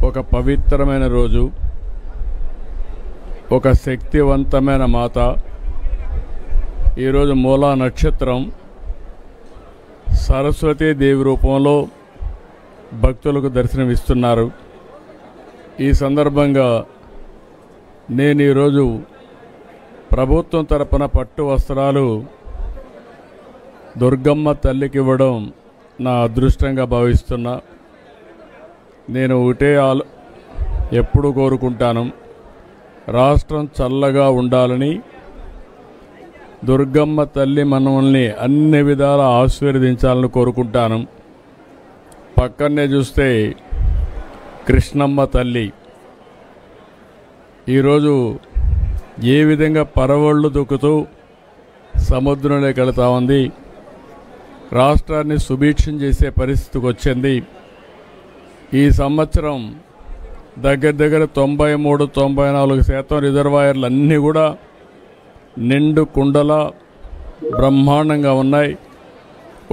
ఒక పవిత్రమైన రోజు, ఒక శక్తివంతమైన మాత. ఈరోజు మూలా నక్షత్రం సరస్వతీ దేవి రూపంలో భక్తులకు దర్శనమిస్తున్నారు. ఈ సందర్భంగా నేను ఈరోజు ప్రభుత్వం తరపున పట్టు వస్త్రాలు దుర్గమ్మ తల్లికి ఇవ్వడం నా అదృష్టంగా భావిస్తున్నా. నేను ఒకటే ఎప్పుడు కోరుకుంటాను, రాష్ట్రం చల్లగా ఉండాలని, దుర్గమ్మ తల్లి మనల్ని అన్ని విధాలా ఆశీర్వదించాలని కోరుకుంటాను. పక్కనే చూస్తే కృష్ణమ్మ తల్లి ఈరోజు ఏ విధంగా పరవళ్ళు దొక్కుతూ సముద్రంలోకి వెళుతూ ఉంది. రాష్ట్రాన్ని సుభిక్షం చేసే పరిస్థితికి వచ్చింది. ఈ సంవత్సరం దగ్గర 93-94% రిజర్వాయర్లు అన్నీ కూడా నిండు కుండల బ్రహ్మాండంగా ఉన్నాయి.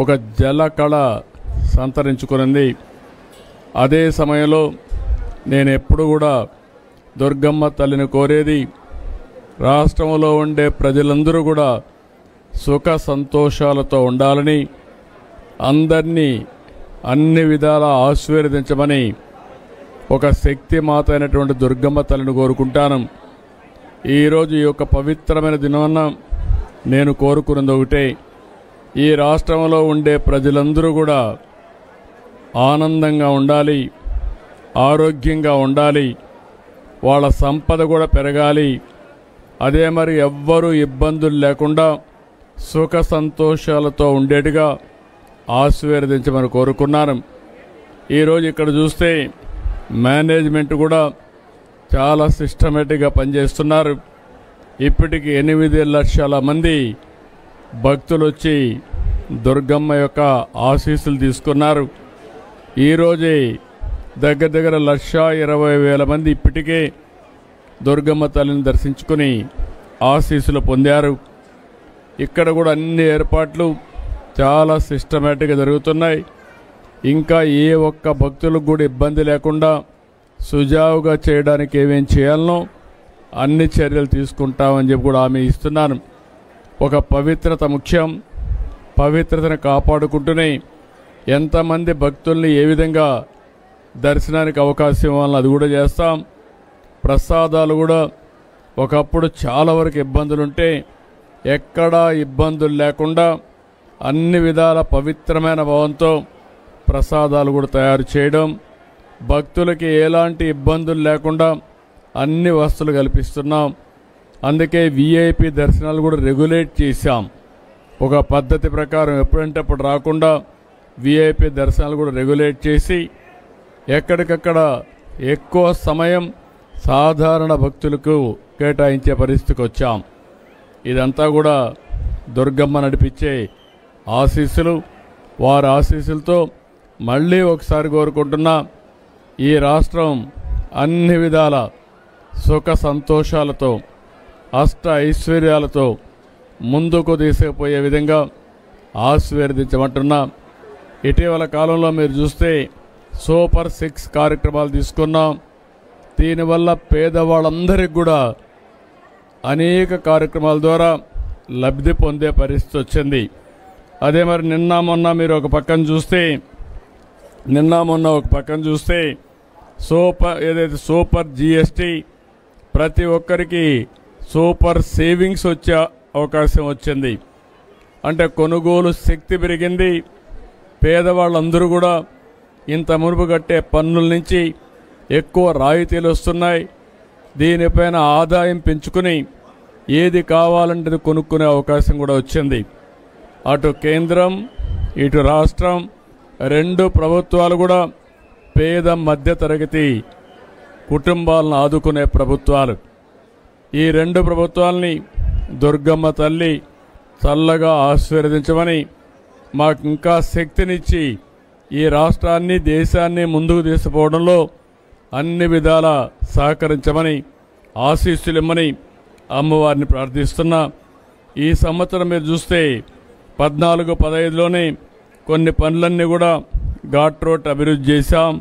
ఒక జలకళ సంతరించుకునింది. అదే సమయంలో నేను ఎప్పుడు కూడా దుర్గమ్మ తల్లిని కోరేది, రాష్ట్రంలో ఉండే ప్రజలందరూ కూడా సుఖ సంతోషాలతో ఉండాలని, అందరినీ అన్ని విధాలా ఆశీర్వదించమని ఒక శక్తి మాత అయినటువంటి దుర్గమ్మ తల్లిని కోరుకుంటాను. ఈరోజు ఈ యొక్క పవిత్రమైన దినాన నేను కోరుకున్నది ఒకటే, ఈ రాష్ట్రంలో ఉండే ప్రజలందరూ కూడా ఆనందంగా ఉండాలి, ఆరోగ్యంగా ఉండాలి, వాళ్ళ సంపద కూడా పెరగాలి. అదే మరి ఎవ్వరూ ఇబ్బందులు లేకుండా సుఖ సంతోషాలతో ఉండేట్టుగా ఆశీర్వదించమని కోరుకున్నాను. ఈరోజు ఇక్కడ చూస్తే మేనేజ్మెంట్ కూడా చాలా సిస్టమేటిక్గా పనిచేస్తున్నారు. ఇప్పటికి 8 లక్షల మంది భక్తులు వచ్చి దుర్గమ్మ యొక్క ఆశీస్సులు తీసుకున్నారు. ఈరోజే దగ్గర 1,20,000 మంది ఇప్పటికే దుర్గమ్మ తల్లిని దర్శించుకుని ఆశీస్సులు పొందారు. ఇక్కడ కూడా అన్ని ఏర్పాట్లు చాలా సిస్టమేటిక్గా జరుగుతున్నాయి. ఇంకా ఏ ఒక్క భక్తులకు కూడా ఇబ్బంది లేకుండా సుజావుగా చేయడానికి ఏమేం చేయాలనో అన్ని చర్యలు తీసుకుంటామని చెప్పి కూడా హామీ ఇస్తున్నాను. ఒక పవిత్రత ముఖ్యం. పవిత్రతను కాపాడుకుంటూనే ఎంతమంది భక్తుల్ని ఏ విధంగా దర్శనానికి అవకాశం ఇవ్వాలని అది కూడా చేస్తాం. ప్రసాదాలు కూడా ఒకప్పుడు చాలా వరకు ఇబ్బందులుంటే ఎక్కడా ఇబ్బందులు లేకుండా అన్ని విధాల పవిత్రమైన భావంతో ప్రసాదాలు కూడా తయారు చేయడం, భక్తులకి ఎలాంటి ఇబ్బందులు లేకుండా అన్ని వసతులు కల్పిస్తున్నాం. అందుకే విఐపి దర్శనాలు కూడా రెగ్యులేట్ చేశాం. ఒక పద్ధతి ప్రకారం ఎప్పుడంటే అప్పుడు రాకుండా విఐపి దర్శనాలు కూడా రెగ్యులేట్ చేసి ఎక్కడికక్కడ ఎక్కువ సమయం సాధారణ భక్తులకు కేటాయించే పరిస్థితికి వచ్చాం. ఇదంతా కూడా దుర్గమ్మ నడిపించే ఆశీస్సులు. వారి ఆశీస్సులతో మళ్ళీ ఒకసారి కోరుకుంటున్నా, ఈ రాష్ట్రం అన్ని విధాల సుఖ సంతోషాలతో అష్ట ఐశ్వర్యాలతో ముందుకు తీసుకుపోయే విధంగా ఆశీర్వదించమంటున్నా. ఇటీవల కాలంలో మీరు చూస్తే సూపర్ 6 కార్యక్రమాలు తీసుకున్నాం. దీనివల్ల పేదవాళ్ళందరికీ కూడా అనేక కార్యక్రమాల ద్వారా లబ్ధి పొందే పరిస్థితి వచ్చింది. అదే మరి నిన్న మొన్న ఒక పక్కన చూస్తే సూపర్ జిఎస్టీ, ప్రతి ఒక్కరికి సూపర్ సేవింగ్స్ వచ్చే అవకాశం వచ్చింది. అంటే కొనుగోలు శక్తి పెరిగింది. పేదవాళ్ళందరూ కూడా ఇంత మునుపు కట్టే పన్నుల నుంచి ఎక్కువ రాయితీలు వస్తున్నాయి. దీనిపైన ఆదాయం పెంచుకుని ఏది కావాలంటే కొనుక్కునే అవకాశం కూడా వచ్చింది. అటు కేంద్రం ఇటు రాష్ట్రం 2 ప్రభుత్వాలు కూడా పేద మధ్యతరగతి కుటుంబాలను ఆదుకునే ప్రభుత్వాలు. ఈ 2 ప్రభుత్వాలని దుర్గమ్మ తల్లి చల్లగా ఆశీర్వదించమని, మాకు ఇంకా శక్తినిచ్చి ఈ రాష్ట్రాన్ని దేశాన్ని ముందుకు తీసుకుపోవడంలో అన్ని విధాల సహకరించమని, ఆశీస్సులిమ్మని అమ్మవారిని ప్రార్థిస్తున్నా. ఈ సంవత్సరం మీరు చూస్తే 14-15లోనే కొన్ని పనులన్నీ కూడా ఘాట్ రోడ్ అభివృద్ధి చేశాం.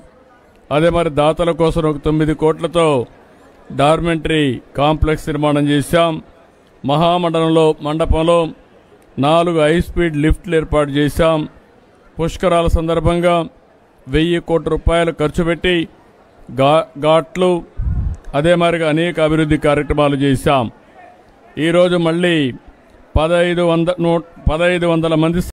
అదే మరి దాతల కోసం ఒక 9 కోట్లతో డార్మెంటరీ కాంప్లెక్స్ నిర్మాణం చేశాం. మండపంలో 4 హైస్పీడ్ లిఫ్ట్లు ఏర్పాటు చేశాం. పుష్కరాల సందర్భంగా 1000 కోట్ల రూపాయలు ఖర్చు పెట్టి ఘాట్లు అదే మరిగా అనేక అభివృద్ధి కార్యక్రమాలు చేశాం. ఈరోజు మళ్ళీ 1500 మంది